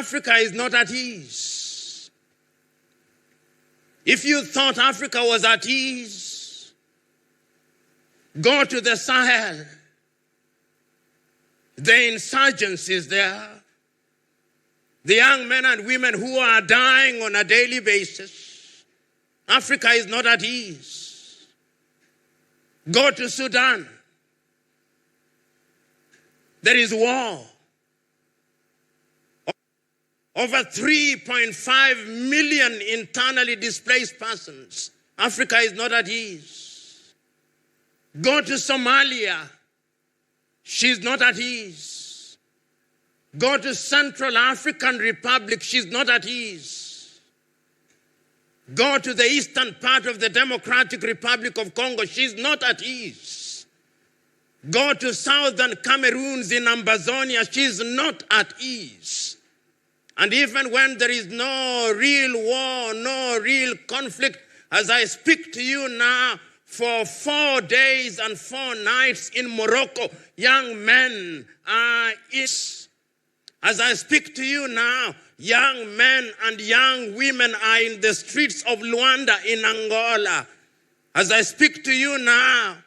Africa is not at ease. If you thought Africa was at ease, go to the Sahel. The insurgency is there. The young men and women who are dying on a daily basis. Africa is not at ease. Go to Sudan. There is war. Over 3.5 million internally displaced persons. Africa is not at ease. Go to Somalia. She's not at ease. Go to Central African Republic. She's not at ease. Go to the eastern part of the Democratic Republic of Congo. She's not at ease. Go to southern Cameroons in Ambazonia. She's not at ease. And even when there is no real war, no real conflict, as I speak to you now, for 4 days and 4 nights in Morocco, young men are As I speak to you now, young men and young women are in the streets of Luanda in Angola. As I speak to you now,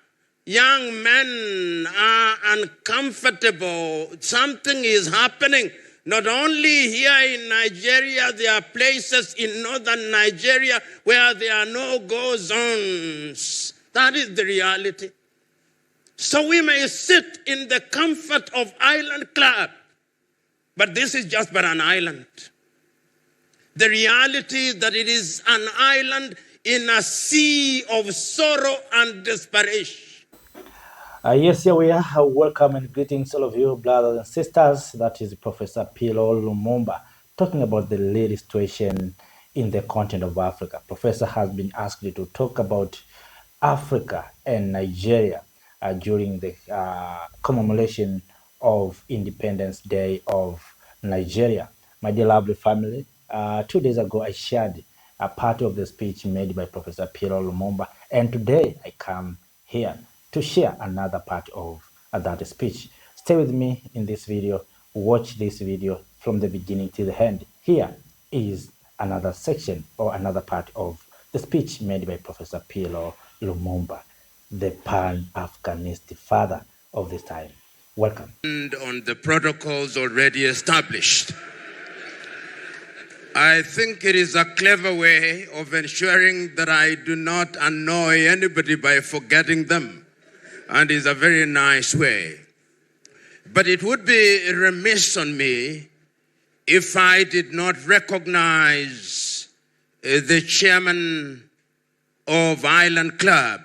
young men are uncomfortable. Something is happening. Not only here in Nigeria, there are places in northern Nigeria where there are no-go zones. That is the reality. So we may sit in the comfort of Island Club, but this is just but an island. The reality is that it is an island in a sea of sorrow and desperation. Yes, here we are. Welcome and greetings all of you, brothers and sisters. That is Professor PLO Lumumba talking about the latest situation in the continent of Africa. Professor has been asked to talk about Africa and Nigeria during the commemoration of Independence Day of Nigeria. My dear lovely family, 2 days ago I shared a part of the speech made by Professor PLO Lumumba, and today I come here to share another part of that speech. Stay with me in this video. Watch this video from the beginning to the end. Here is another section or another part of the speech made by Professor PLO Lumumba, the Pan-Africanist father of this time. Welcome. And on the protocols already established. I think it is a clever way of ensuring that I do not annoy anybody by forgetting them. And is a very nice way. But it would be remiss on me if I did not recognize the chairman of Island Club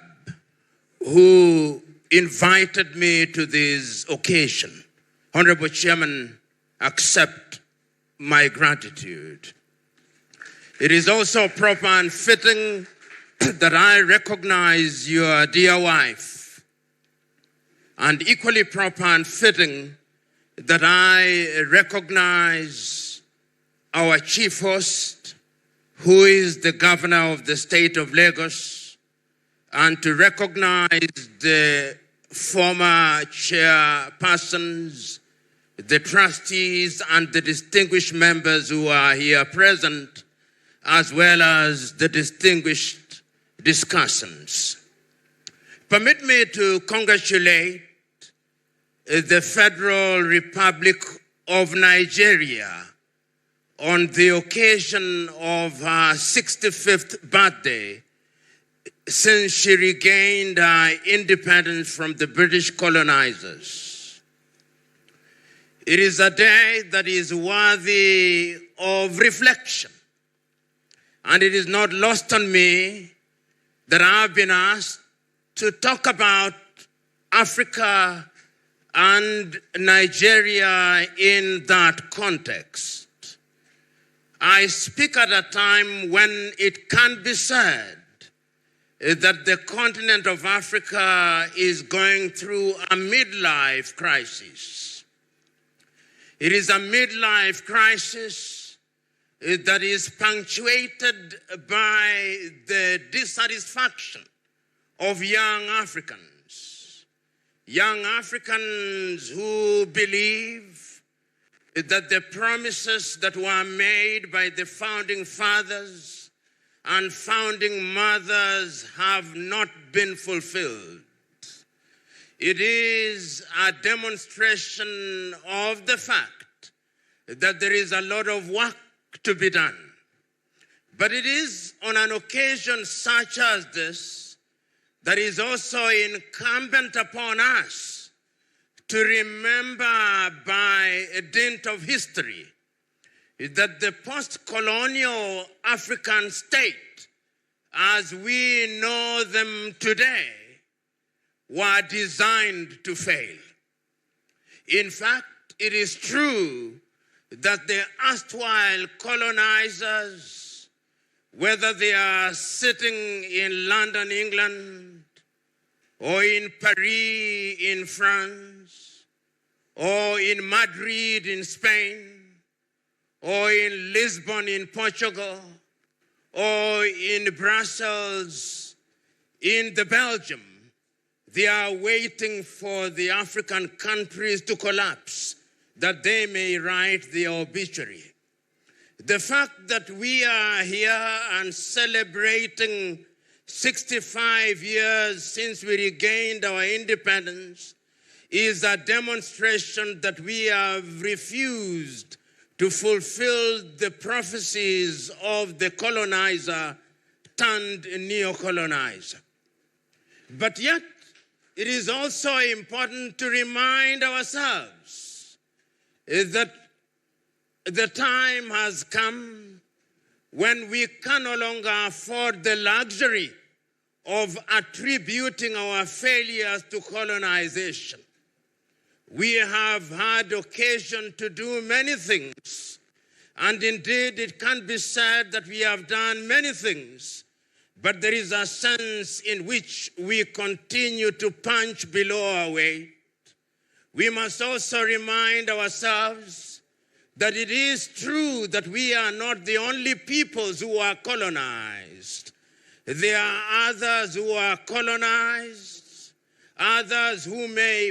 who invited me to this occasion. Honorable Chairman, accept my gratitude. It is also proper and fitting that I recognize your dear wife, and equally proper and fitting that I recognize our chief host, who is the governor of the state of Lagos, and to recognize the former chairpersons, the trustees, and the distinguished members who are here present, as well as the distinguished discussants. Permit me to congratulate the Federal Republic of Nigeria on the occasion of her 65th birthday since she regained her independence from the British colonizers. It is a day that is worthy of reflection, and it is not lost on me that I've been asked to talk about Africa and Nigeria in that context. I speak at a time when it can be said that the continent of Africa is going through a midlife crisis. It is a midlife crisis that is punctuated by the dissatisfaction of young Africans. Young Africans who believe that the promises that were made by the founding fathers and founding mothers have not been fulfilled. It is a demonstration of the fact that there is a lot of work to be done. But it is on an occasion such as this that is also incumbent upon us to remember by a dint of history that the post-colonial African state, as we know them today, were designed to fail. In fact, it is true that the erstwhile colonizers, whether they are sitting in London, England, or in Paris, in France, or in Madrid, in Spain, or in Lisbon, in Portugal, or in Brussels, in Belgium, they are waiting for the African countries to collapse, that they may write the obituary. The fact that we are here and celebrating 65 years since we regained our independence is a demonstration that we have refused to fulfill the prophecies of the colonizer turned neo-colonizer. But yet, it is also important to remind ourselves that the time has come when we can no longer afford the luxury of attributing our failures to colonization. We have had occasion to do many things, and indeed it can be said that we have done many things, but there is a sense in which we continue to punch below our weight. We must also remind ourselves that it is true that we are not the only peoples who are colonized. There are others who are colonized, others who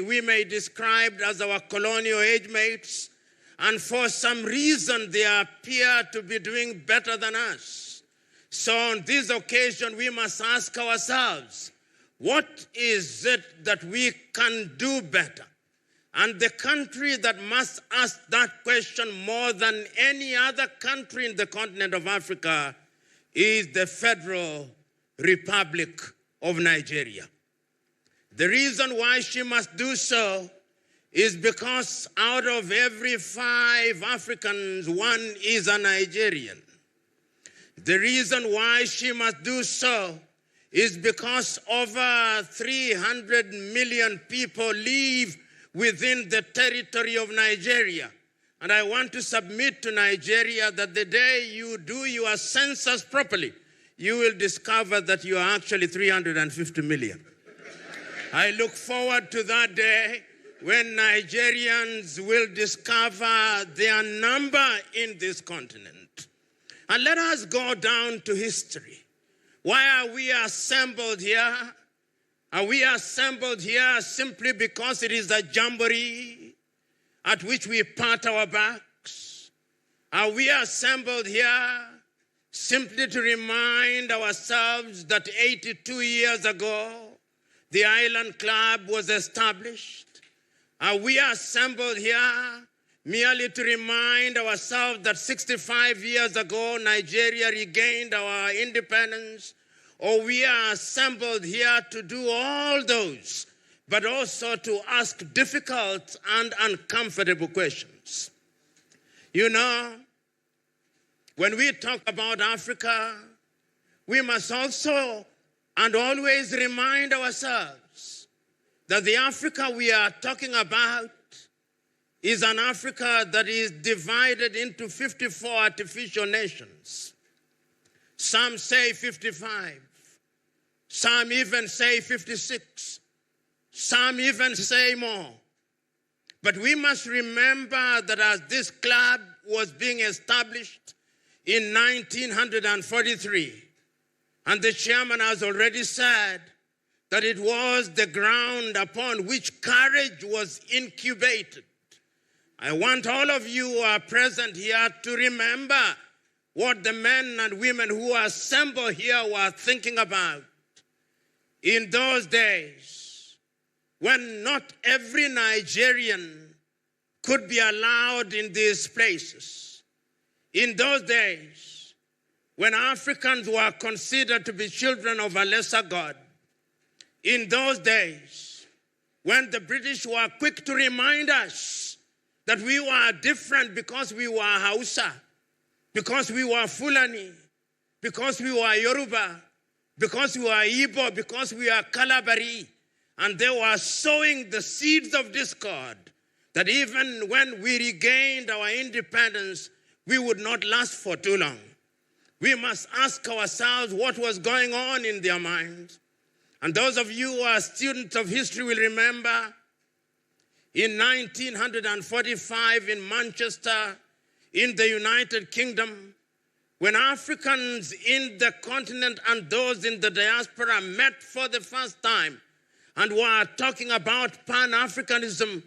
we may describe as our colonial age mates, and for some reason they appear to be doing better than us. So on this occasion, we must ask ourselves, what is it that we can do better? And the country that must ask that question more than any other country in the continent of Africa is the Federal Republic of Nigeria. The reason why she must do so is because out of every 5 Africans, 1 is a Nigerian. The reason why she must do so is because over 300 million people live within the territory of Nigeria. And I want to submit to Nigeria that the day you do your census properly, you will discover that you are actually 350 million. I look forward to that day when Nigerians will discover their number in this continent. And let us go down to history. Why are we assembled here? Are we assembled here simply because it is a jamboree at which we pat our backs? Are we assembled here simply to remind ourselves that 82 years ago, the Island Club was established? Are we assembled here merely to remind ourselves that 65 years ago, Nigeria regained our independence? Or we are assembled here to do all those, but also to ask difficult and uncomfortable questions? You know, when we talk about Africa, we must also and always remind ourselves that the Africa we are talking about is an Africa that is divided into 54 artificial nations. Some say 55. Some even say 56. Some even say more. But we must remember that as this club was being established in 1943, and the chairman has already said that it was the ground upon which courage was incubated. I want all of you who are present here to remember what the men and women who are assembled here were thinking about in those days when not every Nigerian could be allowed in these places. In those days when Africans were considered to be children of a lesser God. In those days when the British were quick to remind us that we were different because we were Hausa, because we were Fulani, because we were Yoruba, because we were Igbo, because we are Kalabari, and they were sowing the seeds of discord that even when we regained our independence, we would not last for too long. We must ask ourselves what was going on in their minds. And those of you who are students of history will remember in 1945 in Manchester, in the United Kingdom, when Africans in the continent and those in the diaspora met for the first time and were talking about Pan-Africanism,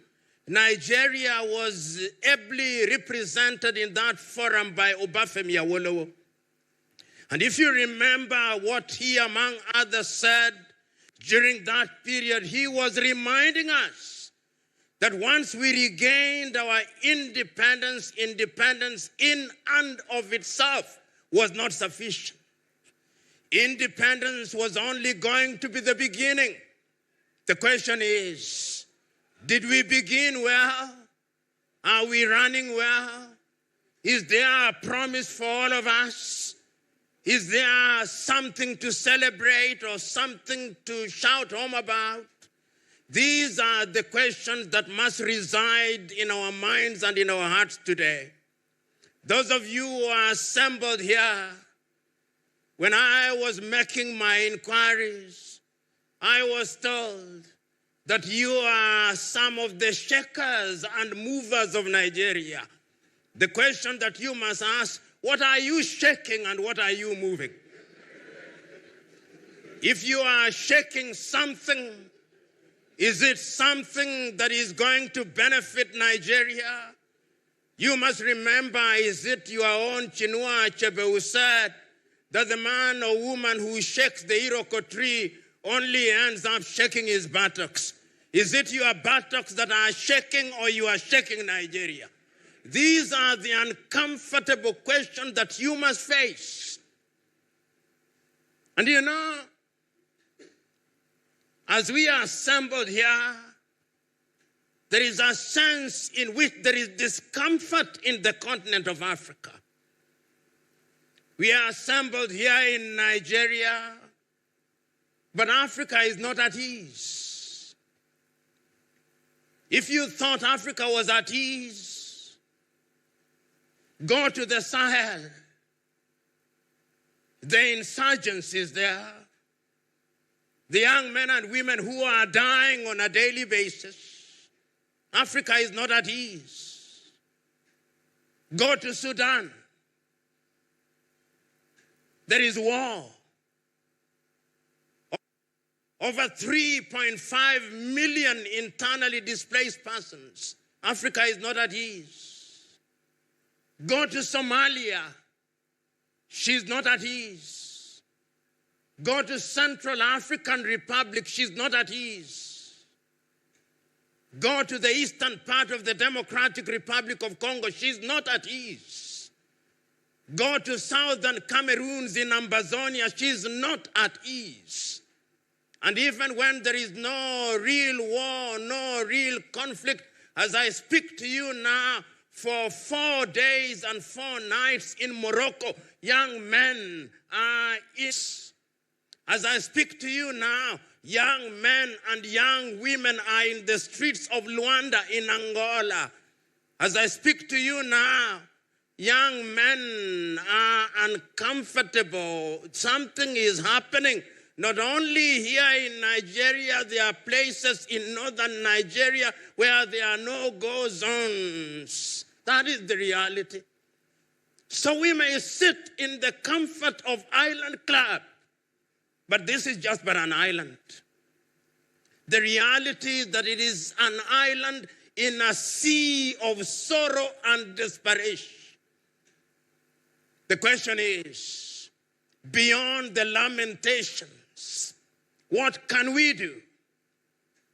Nigeria was ably represented in that forum by Obafemi Awolowo. And if you remember what he, among others, said during that period, he was reminding us that once we regained our independence in and of itself was not sufficient. Independence was only going to be the beginning. The question is, did we begin well? Are we running well? Is there a promise for all of us? Is there something to celebrate or something to shout home about? These are the questions that must reside in our minds and in our hearts today. Those of you who are assembled here, when I was making my inquiries, I was told that you are some of the shakers and movers of Nigeria. The question that you must ask, what are you shaking and what are you moving? If you are shaking something, is it something that is going to benefit Nigeria? You must remember, is it your own Chinua Achebe who said that the man or woman who shakes the Iroko tree only ends up shaking his buttocks? Is it your buttocks that are shaking or you are shaking Nigeria? These are the uncomfortable questions that you must face. And you know, as we are assembled here, there is a sense in which there is discomfort in the continent of Africa. We are assembled here in Nigeria, but Africa is not at ease. If you thought Africa was at ease, go to the Sahel. The insurgency is there. The young men and women who are dying on a daily basis. Africa is not at ease. Go to Sudan. There is war. Over 3.5 million internally displaced persons. Africa is not at ease. Go to Somalia. She's not at ease. Go to Central African Republic. She's not at ease. Go to the eastern part of the Democratic Republic of Congo. She's not at ease. Go to southern Cameroons in Ambazonia. She's not at ease. And even when there is no real war, no real conflict, as I speak to you now, for 4 days and 4 nights in Morocco, young men are in. As I speak to you now, young men and young women are in the streets of Luanda in Angola. As I speak to you now, young men are uncomfortable. Something is happening. Not only here in Nigeria, there are places in northern Nigeria where there are no-go zones. That is the reality. So we may sit in the comfort of Island Club, but this is just but an island. The reality is that it is an island in a sea of sorrow and desperation. The question is, beyond the lamentations, what can we do?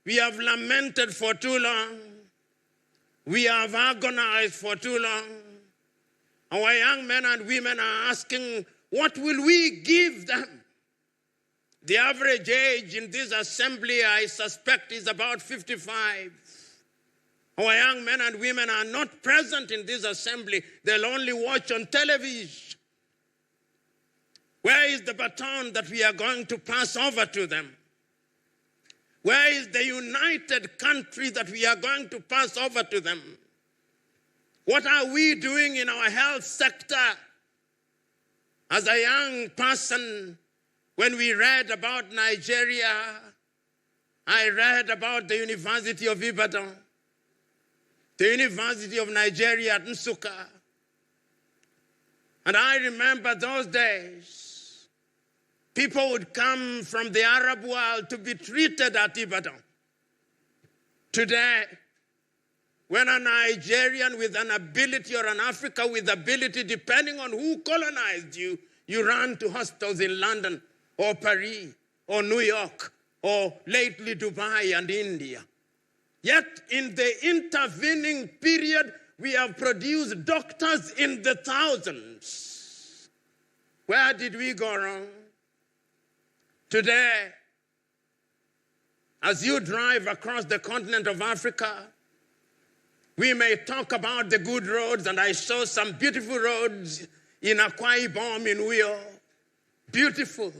We have lamented for too long. We have agonized for too long. Our young men and women are asking, what will we give them? The average age in this assembly, I suspect, is about 55. Our young men and women are not present in this assembly. They'll only watch on television. Where is the baton that we are going to pass over to them? Where is the united country that we are going to pass over to them? What are we doing in our health sector? As a young person, when we read about Nigeria, I read about the University of Ibadan, the University of Nigeria at Nsukka. And I remember those days. People would come from the Arab world to be treated at Ibadan. Today, when a Nigerian with an ability or an African with ability, depending on who colonized you, you run to hospitals in London or Paris or New York or lately Dubai and India. Yet in the intervening period, we have produced doctors in the thousands. Where did we go wrong? Today, as you drive across the continent of Africa, we may talk about the good roads, and I saw some beautiful roads in Akwa Ibom, in Uyo. Beautiful.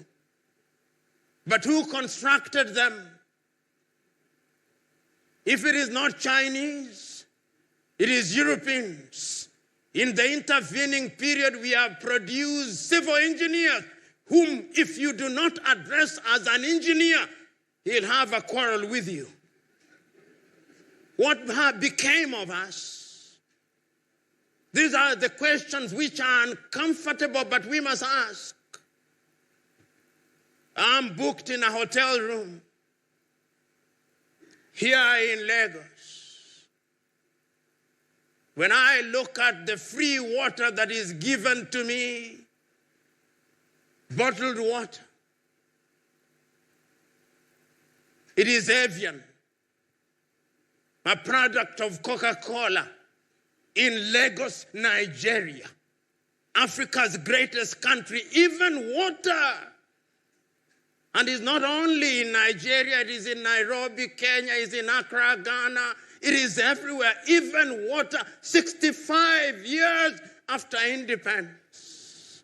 But who constructed them? If it is not Chinese, it is Europeans. In the intervening period, we have produced civil engineers whom, if you do not address as an engineer, he'll have a quarrel with you. What became of us? These are the questions which are uncomfortable, but we must ask. I'm booked in a hotel room here in Lagos. When I look at the free water that is given to me, bottled water, it is Evian, a product of Coca-Cola in Lagos, Nigeria, Africa's greatest country, even water. And it's not only in Nigeria, it is in Nairobi, Kenya, it's in Accra, Ghana, it is everywhere, even water, 65 years after independence.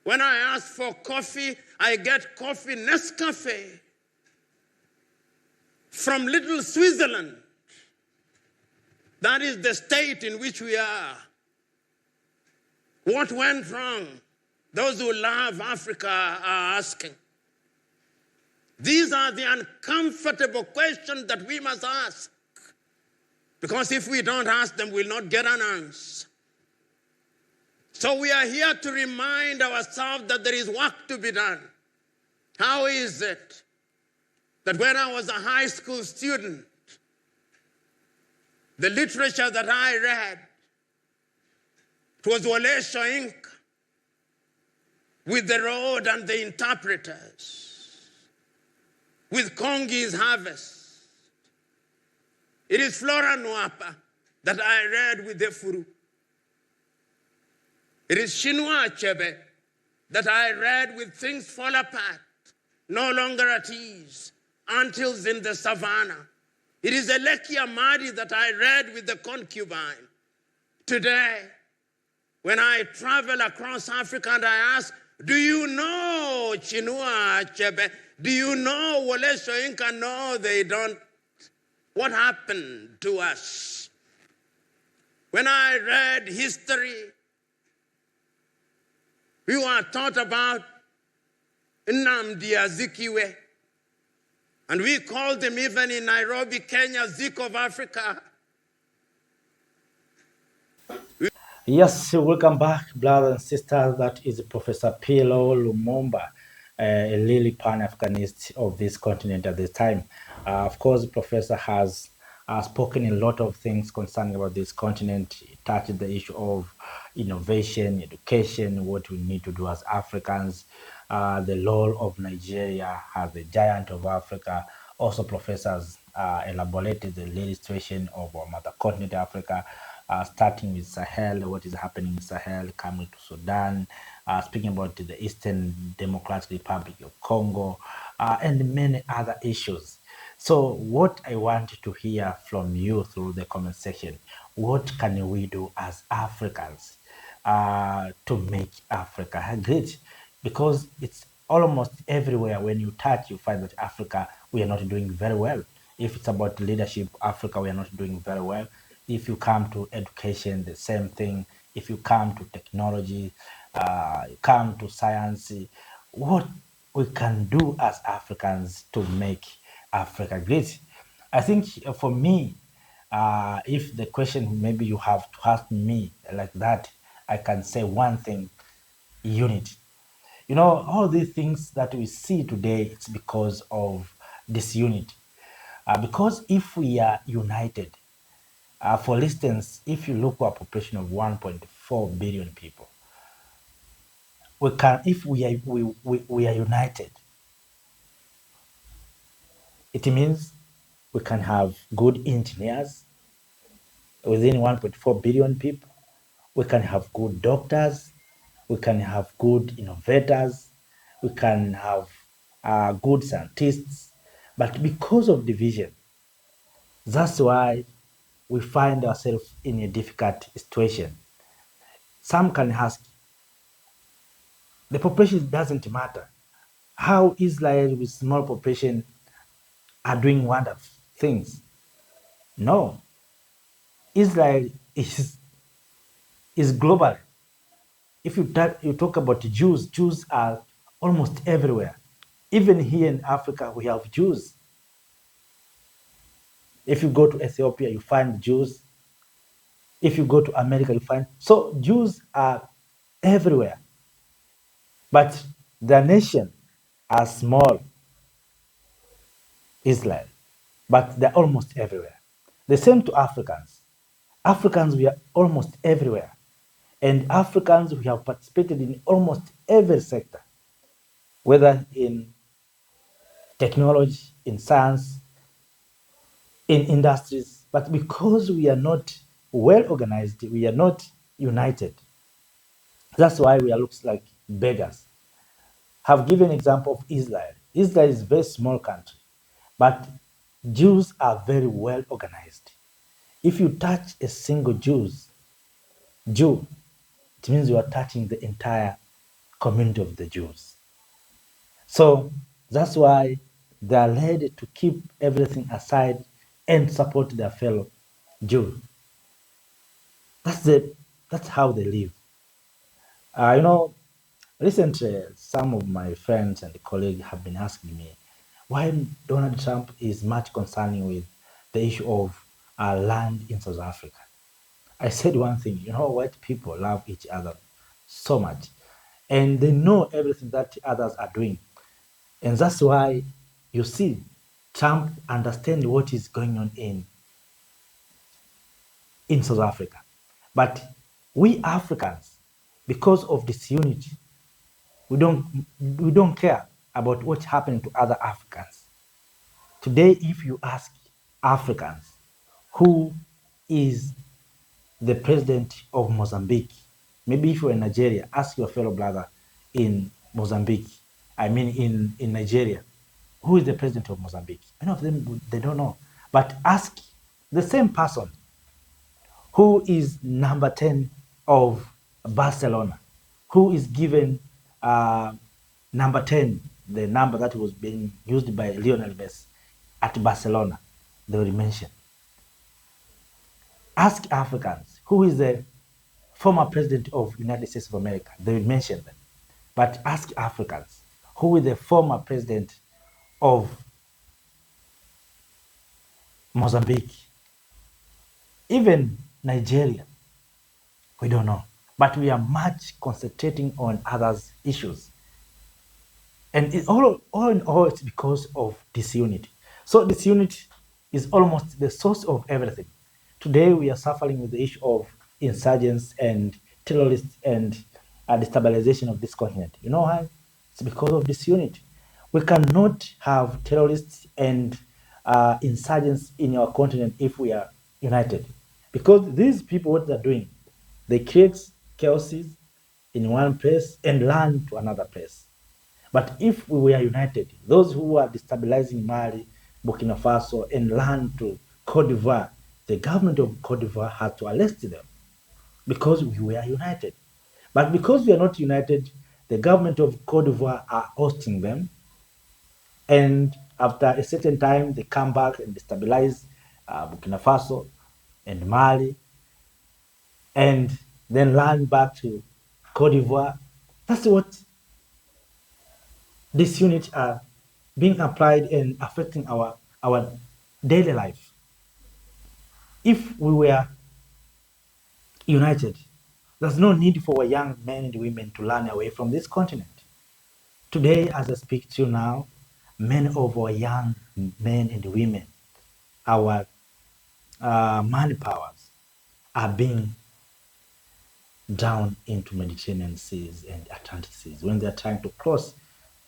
When I ask for coffee, I get coffee Nescafe from little Switzerland. That is the state in which we are. What went wrong? Those who love Africa are asking. These are the uncomfortable questions that we must ask. Because if we don't ask them, we'll not get an answer. So we are here to remind ourselves that there is work to be done. How is it that when I was a high school student, the literature that I read, it was Wole Soyinka with The Road and the Interpreters, with Kongi's Harvest. It is Flora Nwapa that I read with the Furu. It is Chinua Achebe that I read with Things Fall Apart, No Longer at Ease, Antilles in the Savannah. It is Eleki Amadi that I read with The Concubine. Today, when I travel across Africa and I ask, do you know Chinua Achebe? Do you know Wole Soyinka? No, they don't. What happened to us? When I read history, we were taught about Nnamdi Azikiwe, and we called him even in Nairobi, Kenya, Zik of Africa. Yes, welcome back, brothers and sisters. That is Professor PLO Lumumba, a really Pan-Africanist of this continent at this time. Of course, the professor has spoken a lot of things concerning about this continent. He touched the issue of innovation, education, what we need to do as Africans, the role of Nigeria as the giant of Africa. Also, professors elaborated the latest situation of our mother continent, Africa, starting with Sahel, what is happening in Sahel, coming to Sudan, speaking about the Eastern Democratic Republic of Congo, and many other issues. So, what I want to hear from you through the comment section, what can we do as Africans to make Africa great? Because it's almost everywhere when you touch, you find that Africa, we are not doing very well. If it's about leadership, Africa, we are not doing very well. If you come to education, the same thing. If you come to technology, you come to science, what we can do as Africans to make Africa great? I think for me, if the question maybe you have to ask me like that, I can say one thing: unity. You know, all these things that we see today, it's because of disunity. Because if we are united, for instance, if you look at a population of 1.4 billion people, we can, if we are united, it means we can have good engineers within 1.4 billion people. We can have good doctors. We can have good innovators. We can have good scientists. But because of division, that's why we find ourselves in a difficult situation. Some can ask, the population doesn't matter. How Israel with small population are doing wonderful things? No, Israel is global. If you talk about Jews, Jews are almost everywhere. Even here in Africa, we have Jews. If you go to Ethiopia, you find Jews. If you go to America, you find. So Jews are everywhere. But their nation are small, Israel, but they're almost everywhere. The same to Africans. Africans, we are almost everywhere. And Africans, we have participated in almost every sector, whether in technology, in science, in industries. But because we are not well organized, we are not united. That's why we are looks like beggars. Have given example of Israel. Israel is a very small country, but Jews are very well organized. If you touch a single Jew, it means you are touching the entire community of the Jews. So that's why they are ready to keep everything aside and support their fellow Jew. That's how they live. You know, recently some of my friends and colleagues have been asking me why Donald Trump is much concerning with the issue of land in South Africa. I said one thing, you know, white people love each other so much, and they know everything that others are doing. And that's why you see Trump understand what is going on in South Africa. But we Africans, because of this unity, we don't care about what's happening to other Africans. Today, if you ask Africans who is the president of Mozambique, maybe if you're in Nigeria, ask your fellow brother in Mozambique, I mean in Nigeria, who is the president of Mozambique? Many of them, they don't know. But ask the same person who is number 10 of Barcelona, who is given number 10, the number that was being used by Lionel Messi at Barcelona, they will mention. Ask Africans who is the former president of United States of America, they will mention them. But ask Africans who is the former president of Mozambique, even Nigeria, we don't know. But we are much concentrating on others' issues. And all in all, it's because of disunity. So disunity is almost the source of everything. Today, we are suffering with the issue of insurgents and terrorists and destabilization of this continent. You know why? It's because of disunity. We cannot have terrorists and insurgents in our continent if we are united. Because these people, what they're doing, they create chaoses in one place and run to another place. But if we were united, those who are destabilizing Mali, Burkina Faso, and land to Cote d'Ivoire, the government of Cote d'Ivoire had to arrest them because we were united. But because we are not united, the government of Cote d'Ivoire are hosting them. And after a certain time, they come back and destabilize Burkina Faso and Mali, and then land back to Cote d'Ivoire. That's what these units are being applied and affecting our daily life. If we were united, there's no need for young men and women to run away from this continent. Today, as I speak to you now, many of our young men and women, our manpowers, are being down into Mediterranean seas and Atlantic seas when they're trying to cross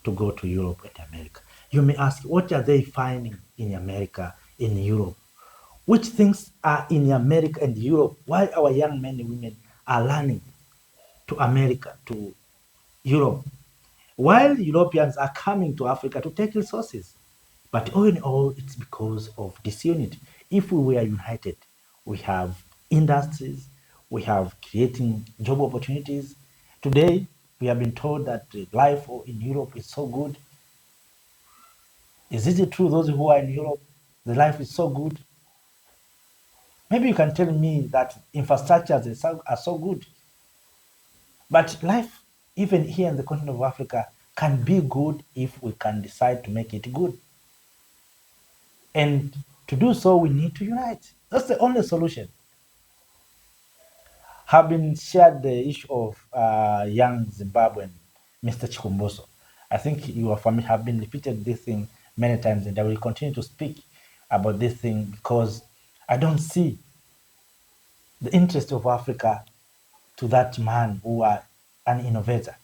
to go to Europe and America. You may ask, what are they finding in America, in Europe? Which things are in America and Europe? Why our young men and women are learning to America, to Europe, while Europeans are coming to Africa to take resources? But all in all, it's because of disunity. If we were united, we have industries, we have creating job opportunities. Today, we have been told that the life in Europe is so good. Is it true, those who are in Europe, the life is so good? Maybe you can tell me that infrastructures are so good. But life, even here in the continent of Africa, can be good if we can decide to make it good. And to do so, we need to unite. That's the only solution. Have been shared the issue of young Zimbabwean, Mr. Chikumboso. I think you are familiar, have been repeated this thing many times, and I will continue to speak about this thing because I don't see the interest of Africa to that man who are an innovator.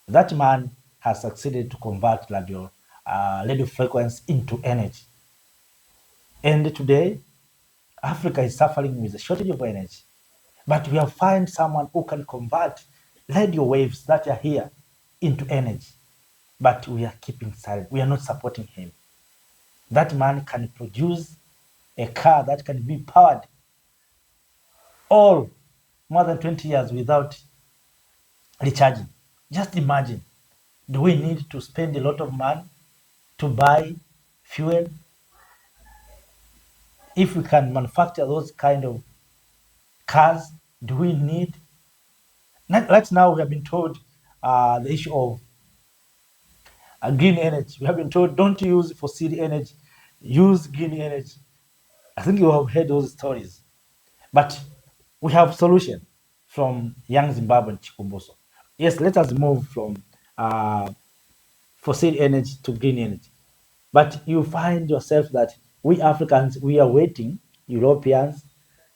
That man has succeeded to convert radio frequency into energy. And today, Africa is suffering with a shortage of energy. But we have found someone who can convert radio waves that are here into energy. But we are keeping silent. We are not supporting him. That man can produce a car that can be powered all more than 20 years without recharging. Just imagine, do we need to spend a lot of money to buy fuel? If we can manufacture those kind of cars, do we need? Right now, we have been told the issue of green energy. We have been told don't use fossil energy, use green energy. I think you have heard those stories. But we have solution from young Zimbabwean Chikumboso. Yes, let us move from fossil energy to green energy. But you find yourself that we Africans, we are waiting, Europeans,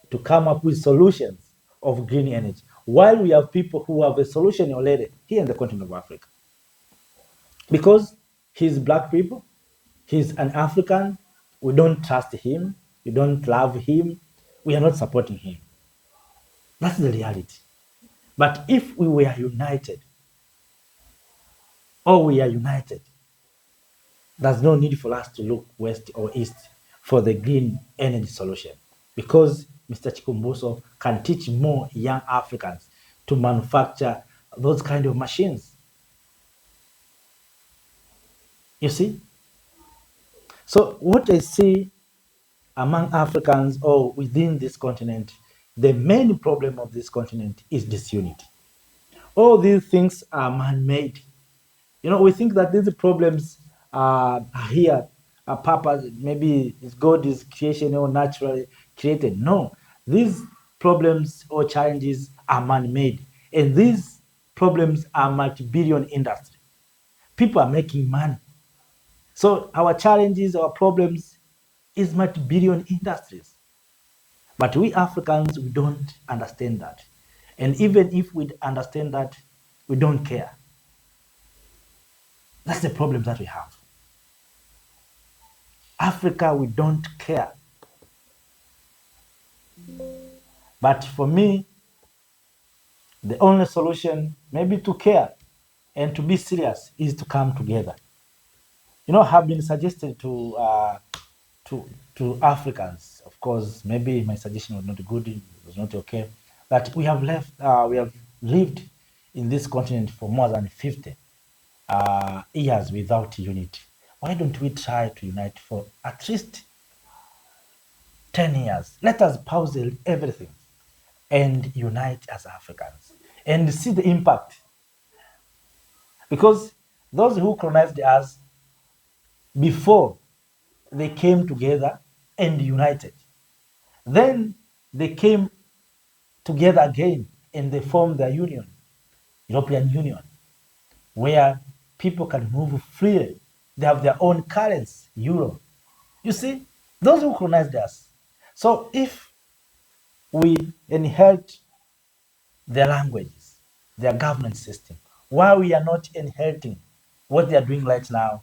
to come up with solutions of green energy, while we have people who have a solution already here in the continent of Africa. Because he's black people, he's an African, we don't trust him, we don't love him, we are not supporting him. That's the reality. But if we were united, there's no need for us to look west or east for the green energy solution, because Mr. Chikumboso can teach more young Africans to manufacture those kind of machines. You see? So what I see among Africans or within this continent, the main problem of this continent is disunity. All these things are man-made. We think that these problems are here, are purpose, maybe God is creation or naturally created. No, these problems or challenges are man-made. And these problems are multi-billion industry. People are making money. So our challenges, our problems is multi-billion industries. But we Africans, we don't understand that. And even if we understand that, we don't care. That's the problem that we have. Africa, we don't care. But for me, the only solution, maybe to care and to be serious, is to come together. You know, have been suggested to to Africans. Of course, maybe my suggestion was not good, it was not okay. That we have lived in this continent for more than 50 years without unity. Why don't we try to unite for at least 10 years? Let us pause everything and unite as Africans and see the impact. Because those who colonized us before, they came together and united. Then they came together again and they formed the Union, European Union, where people can move freely. They have their own currency, euro. You see, those who colonized us. So if we inherit their languages, their government system, why we are not inheriting what they are doing right now,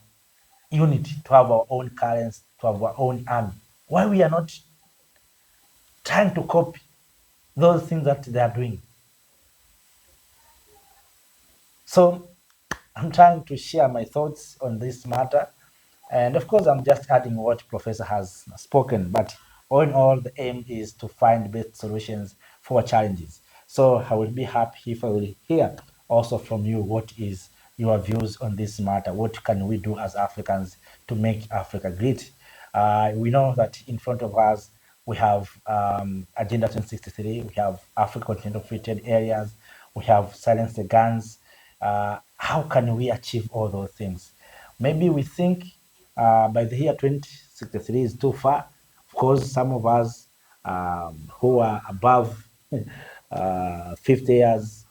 unity, to have our own currency, to have our own army, why we are not trying to copy those things that they are doing? So I'm trying to share my thoughts on this matter. And of course, I'm just adding what Professor has spoken. But all in all, the aim is to find best solutions for challenges. So I will be happy if I will hear also from you what is your views on this matter. What can we do as Africans to make Africa great? We know that in front of us, we have Agenda 2063, we have Africa Continental Free Trade Areas, we have Silence the Guns. How can we achieve all those things? Maybe we think by the year 2063 is too far. Of course, some of us who are above 50 years,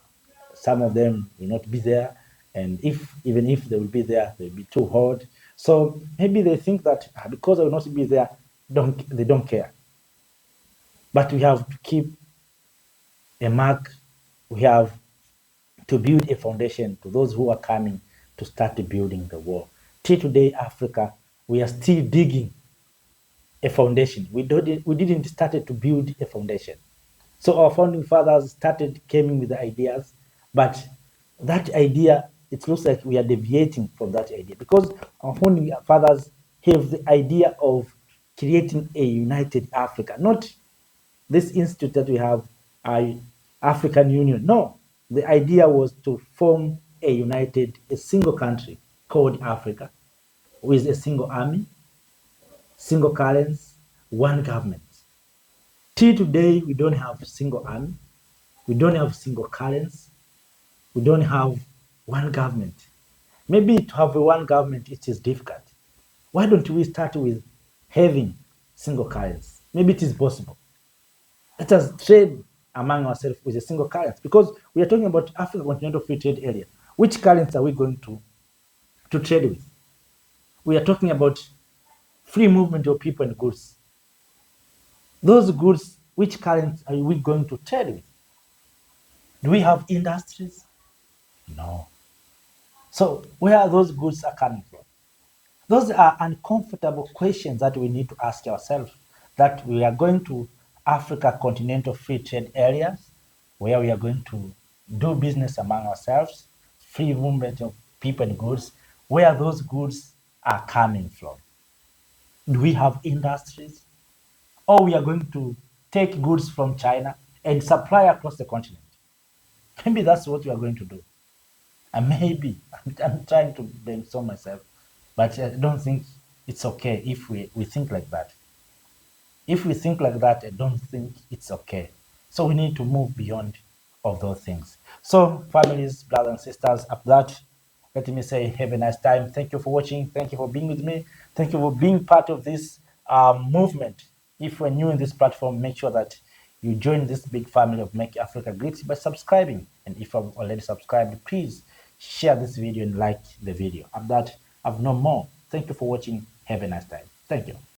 some of them will not be there. And even if they will be there, they'll be too old. So maybe they think that because I will not be there, they don't care. But we have to keep a mark. We have to build a foundation to those who are coming to start building the wall. Till today, Africa, we are still digging a foundation. We didn't start to build a foundation. So our founding fathers came with the ideas, but that idea, it looks like we are deviating from that idea, because our founding fathers have the idea of creating a united Africa, not this institute that we have, African Union. No, the idea was to form a single country called Africa, with a single army, single currency, one government. Till today, we don't have a single army, we don't have single currency, we don't have one government. Maybe to have one government, it is difficult. Why don't we start with having single currency? Maybe it is possible. Let us trade among ourselves with a single currency, because we are talking about Africa Continental Free Trade Area. Which currency are we going to trade with? We are talking about free movement of people and goods. Those goods, which currency are we going to trade with? Do we have industries? No. So where are those goods are coming from? Those are uncomfortable questions that we need to ask ourselves, that we are going to Africa Continental Free Trade Areas, where we are going to do business among ourselves, free movement of people and goods, where those goods are coming from. Do we have industries? Or we are going to take goods from China and supply across the continent? Maybe that's what we are going to do. And maybe, I'm trying to brainstorm myself, but I don't think it's okay if we think like that. If we think like that, I don't think it's okay. So we need to move beyond of those things. So families, brothers and sisters, after that, let me say have a nice time. Thank you for watching. Thank you for being with me. Thank you for being part of this movement. If you're new in this platform, make sure that you join this big family of Make Africa Great by subscribing. And if you've already subscribed, please share this video and like the video. After that, I've no more. Thank you for watching. Have a nice time. Thank you.